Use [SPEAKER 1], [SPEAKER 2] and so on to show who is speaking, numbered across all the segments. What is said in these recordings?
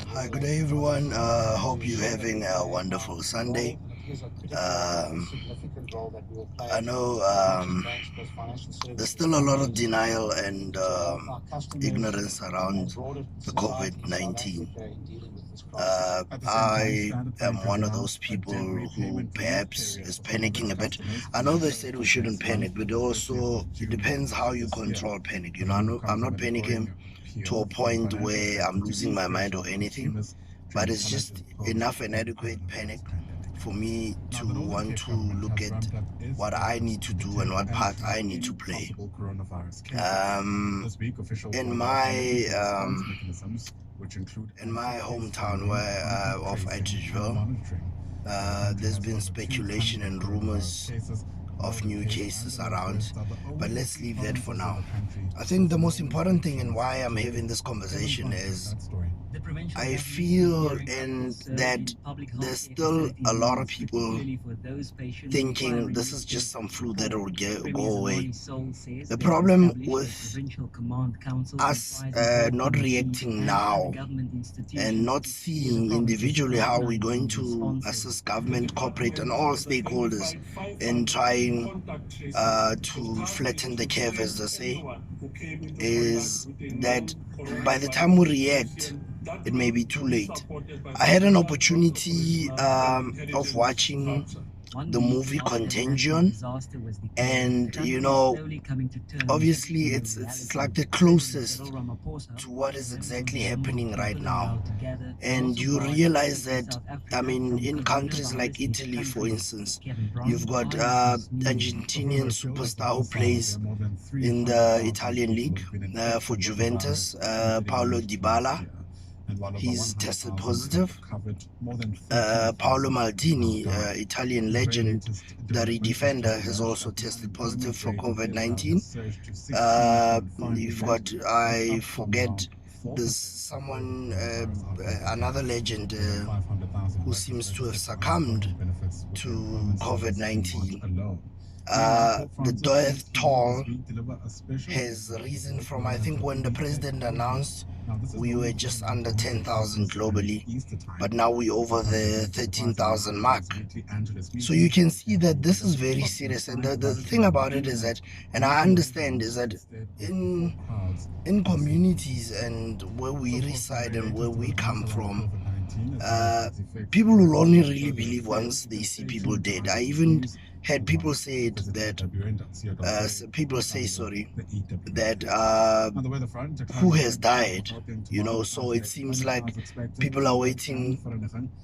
[SPEAKER 1] Hi, good day, everyone. Hope you're having a wonderful Sunday. Um, I know there's still a lot of denial and ignorance around the COVID-19. I am one of those people who perhaps is panicking a bit. I know they said we shouldn't panic, but also it depends how you control panic. I'm not panicking to a point where I'm losing my mind or anything, but it's just enough and adequate panic for me to want to look at what I need to do and what part I need to play. In my hometown where of Edgeville, there's been speculation and rumors of new cases around, but let's leave that for now. I think the most important thing and why I'm having this conversation is I feel in that there's still a lot of people thinking this is just some flu that will go away. The problem with us not reacting now and not seeing individually how we're going to assist government, corporate, and all stakeholders in trying to flatten the curve, as they say, is that by the time we react, it may be too late. I had an opportunity of watching the movie Contagion, and obviously it's like the closest to what is exactly happening right now. And you realize that, I mean, in countries like Italy, for instance, you've got Argentinian superstar who plays in the Italian league for Juventus, Paulo Dybala. He's tested positive. Paolo Maldini, Italian legend, the defender, has also tested positive for COVID-19. You've got, I forget, there's someone, another legend who seems to have succumbed to COVID-19. The death toll has risen from, I think, when the president announced we were just under 10,000 globally, but now we're over the 13,000 mark. So you can see that this is very serious. And the thing about it is that, and I understand, is that in communities and where we reside and where we come from, people will only really believe once they see people dead. I even had people say it that people say, sorry, that who has died, so it seems like people are waiting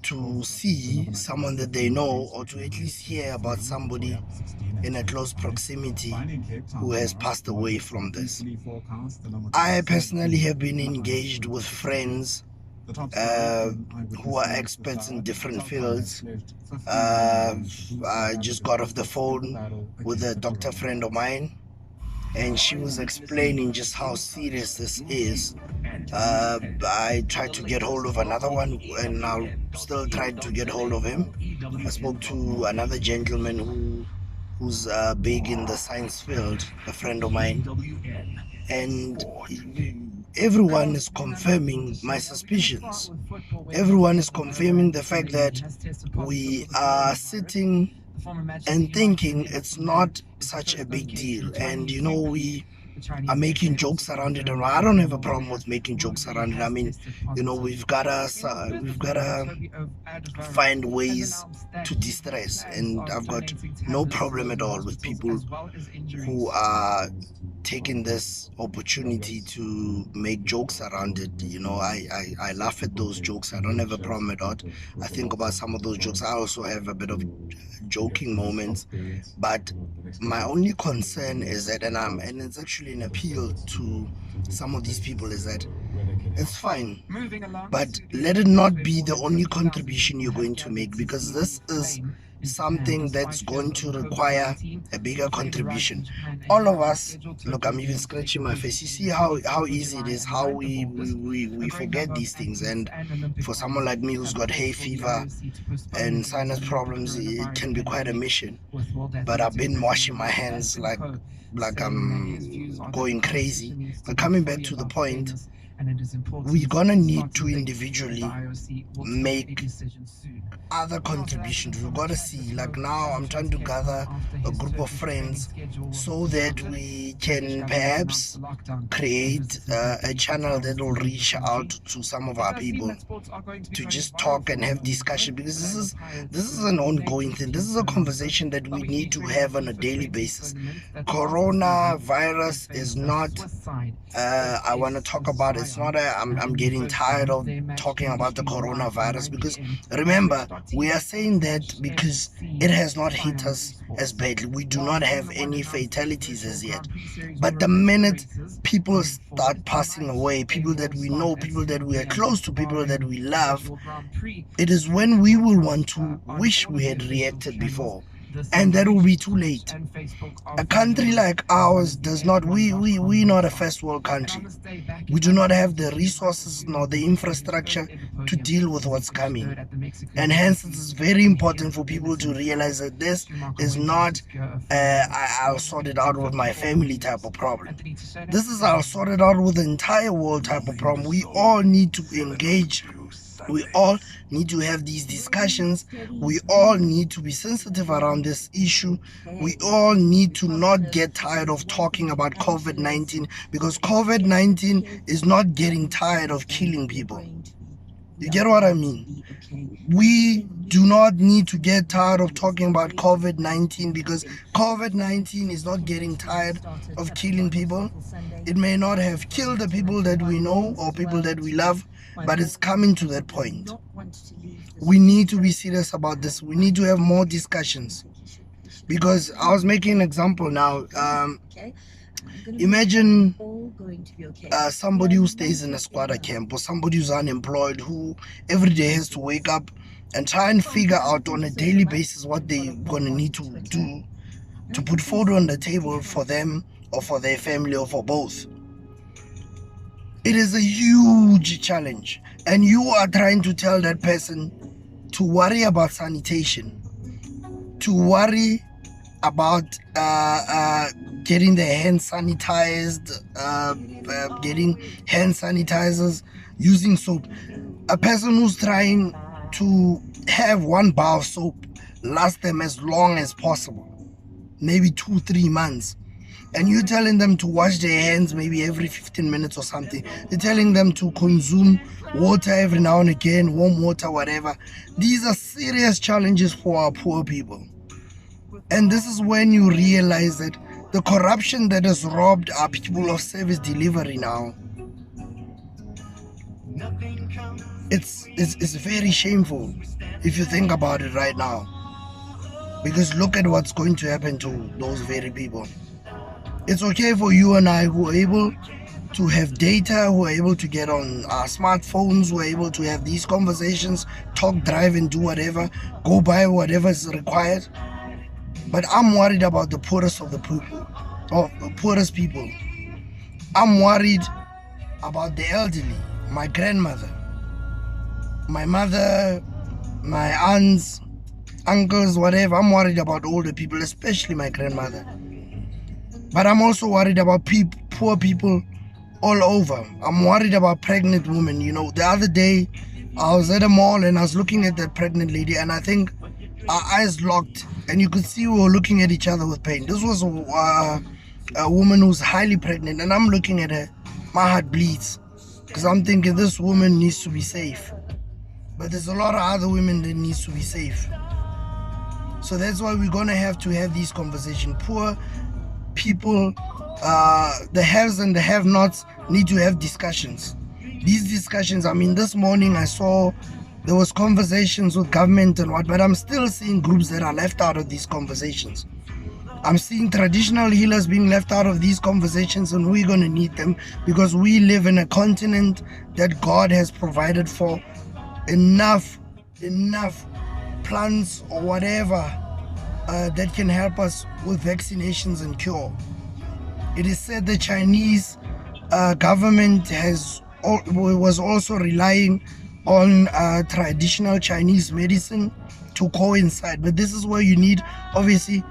[SPEAKER 1] to see someone that they know, or to at least hear about somebody in a close proximity who has passed away from this. I personally have been engaged with friends who are experts in different fields. I just got off the phone with a doctor friend of mine, and she was explaining just how serious this is. I tried to get hold of another one, and I'll still trying to get hold of him. I spoke to another gentleman who's big in the science field, a friend of mine, and everyone is confirming my suspicions. Everyone is confirming the fact that we are sitting and thinking it's not such a big deal. And we are making jokes around it, and I don't have a problem with making jokes around it. I mean, we've gotta find ways to distress, and I've got no problem at all with people who are taking this opportunity to make jokes around it. I laugh at those jokes. I don't have a problem at all. I think about some of those jokes. I also have a bit of joking moments, but my only concern is that, and it's actually an appeal to some of these people, is that it's fine, but let it not be the only contribution you're going to make, because this is something that's going to require a bigger contribution. All of us, look, I'm even scratching my face. You see how easy it is, how we forget these things. And for someone like me who's got hay fever and sinus problems, it can be quite a mission. But I've been washing my hands like I'm going crazy. But coming back to the point, we're gonna need to individually make other contributions. We've got to see, like now I'm trying to gather a group of friends so that we can perhaps create a channel that will reach out to some of our people to just talk and have discussion, because this is an ongoing thing. This is a conversation that we need to have on a daily basis. Coronavirus is not I want to talk about, it's not I'm getting tired of talking about the coronavirus, because remember, we are saying that because it has not hit us as badly. We do not have any fatalities as yet, but the minute people start passing away, people that we know, people that we are close to, people that we love, it is when we will want to wish we had reacted before, and that will be too late. A country like ours does not, we not a first world country. We do not have the resources nor the infrastructure to deal with what's coming, and hence it is very important for people to realize that this is not I'll sort it out with my family type of problem. This is I'll sort it out with the entire world type of problem. We all need to engage. We all need to have these discussions. We all need to be sensitive around this issue. We all need to not get tired of talking about COVID-19, because COVID-19 is not getting tired of killing people. You get what I mean? We do not need to get tired of talking about COVID-19, because COVID-19 is not getting tired of killing people. It may not have killed the people that we know or people that we love, but it's coming to that point. We need to be serious about this. We need to have more discussions, because I was making an example now. Imagine somebody who stays in a squatter camp, or somebody who's unemployed, who every day has to wake up and try and figure out on a daily basis what they're going to need to do to put food on the table for them or for their family or for both. It is a huge challenge, and you are trying to tell that person to worry about sanitation, to worry about getting their hands sanitized, getting hand sanitizers, using soap. A person who's trying to have one bar of soap last them as long as possible, maybe 2-3 months, and you're telling them to wash their hands maybe every 15 minutes or something. You're telling them to consume water every now and again, warm water, whatever. These are serious challenges for our poor people. And this is when you realize that the corruption that has robbed our people of service delivery now, it's very shameful if you think about it right now. Because look at what's going to happen to those very people. It's okay for you and I, who are able to have data, who are able to get on our smartphones, who are able to have these conversations, talk, drive, and do whatever, go buy whatever is required. But I'm worried about the poorest of the people, or the poorest people. I'm worried about the elderly, my grandmother, my mother, my aunts, uncles, whatever. I'm worried about older people, especially my grandmother. But I'm also worried about poor people all over. I'm worried about pregnant women. You know, the other day I was at a mall and I was looking at that pregnant lady, and I think our eyes locked, and you could see we were looking at each other with pain. This was a woman who's highly pregnant, and I'm looking at her. My heart bleeds, because I'm thinking this woman needs to be safe. But there's a lot of other women that needs to be safe. So that's why we're going to have these conversations. Poor people, the haves and the have-nots, need to have discussions. These discussions, I mean, this morning I saw there was conversations with government and what, but I'm still seeing groups that are left out of these conversations. I'm seeing traditional healers being left out of these conversations, and we're going to need them, because we live in a continent that God has provided for enough plants or whatever that can help us with vaccinations and cure. It is said the Chinese government was also relying on traditional Chinese medicine to coincide. But this is where you need, obviously,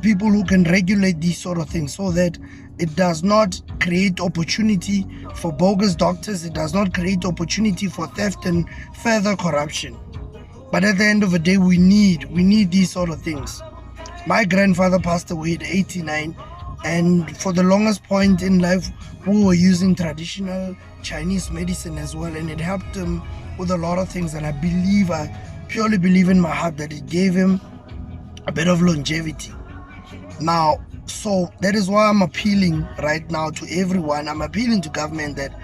[SPEAKER 1] people who can regulate these sort of things, so that It does not create opportunity for bogus doctors. It does not create opportunity for theft and further corruption. But at the end of the day, we need these sort of things. My grandfather passed away at 89, and for the longest point in life, we were using traditional Chinese medicine as well, and it helped him with a lot of things. And I purely believe in my heart that it gave him a bit of longevity. Now, so that is why I'm appealing right now to everyone. I'm appealing to government that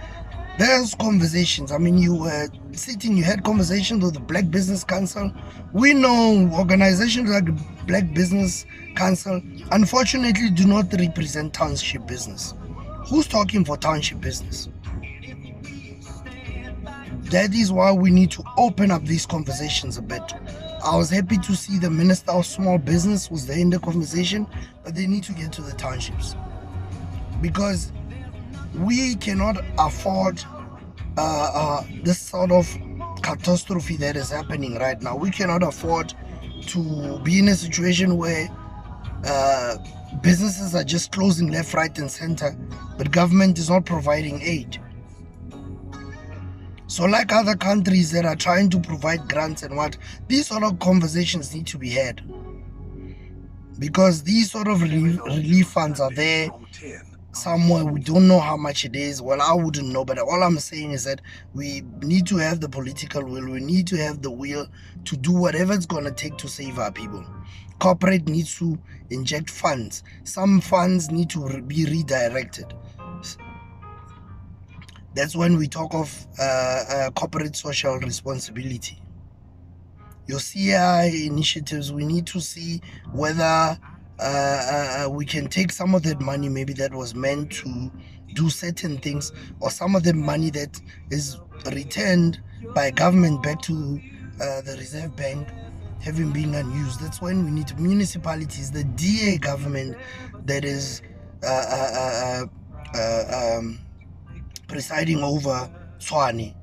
[SPEAKER 1] there's conversations. I mean, you were sitting, you had conversations with the Black Business Council. We know organizations like Black Business Council unfortunately do not represent township business. Who's talking for township business? That is why we need to open up these conversations a bit. I was happy to see the Minister of Small Business was there in the conversation, but they need to get to the townships, because we cannot afford this sort of catastrophe that is happening right now. We cannot afford to be in a situation where businesses are just closing left, right, and center, but government is not providing aid. So like other countries that are trying to provide grants and what, these sort of conversations need to be had, because these sort of relief funds are there somewhere. We don't know how much it is. Well, I wouldn't know, but all I'm saying is that we need to have the political will. We need to have the will to do whatever it's going to take to save our people. Corporate needs to inject funds. Some funds need to be redirected. That's when we talk of corporate social responsibility. Your CI initiatives, we need to see whether we can take some of that money maybe that was meant to do certain things, or some of the money that is returned by government back to the Reserve Bank having been unused. That's when we need to, municipalities, the DA government that is presiding over Tshwane.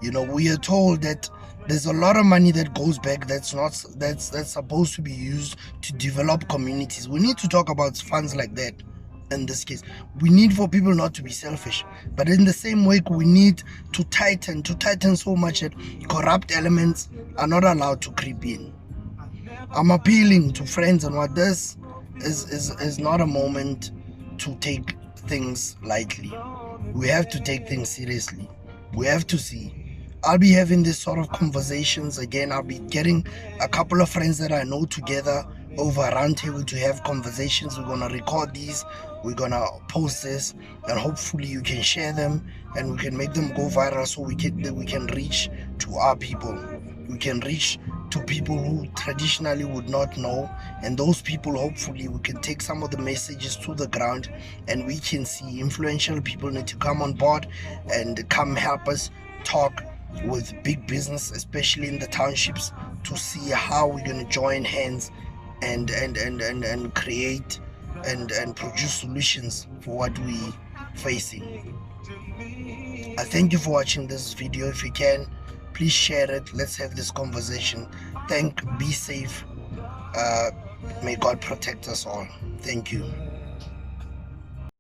[SPEAKER 1] You know, we are told that there's a lot of money that goes back that's supposed to be used to develop communities. We need to talk about funds like that. In this case, we need for people not to be selfish, but in the same way, we need to tighten so much that corrupt elements are not allowed to creep in. I'm appealing to friends on what this is not a moment to take things lightly. We have to take things seriously. We have to see. I'll be having this sort of conversations again. I'll be getting a couple of friends that I know together over a round table to have conversations. We're going to record these. We're going to post this, and hopefully you can share them and we can make them go viral, so we can reach to our people. We can reach to people who traditionally would not know, and those people, hopefully we can take some of the messages to the ground, and we can see influential people need to come on board and come help us talk with big business, especially in the townships, to see how we're going to join hands and create and produce solutions for what we're facing. I thank you for watching this video. If you can, please share it. Let's have this conversation. Be safe. May God protect us all. Thank you.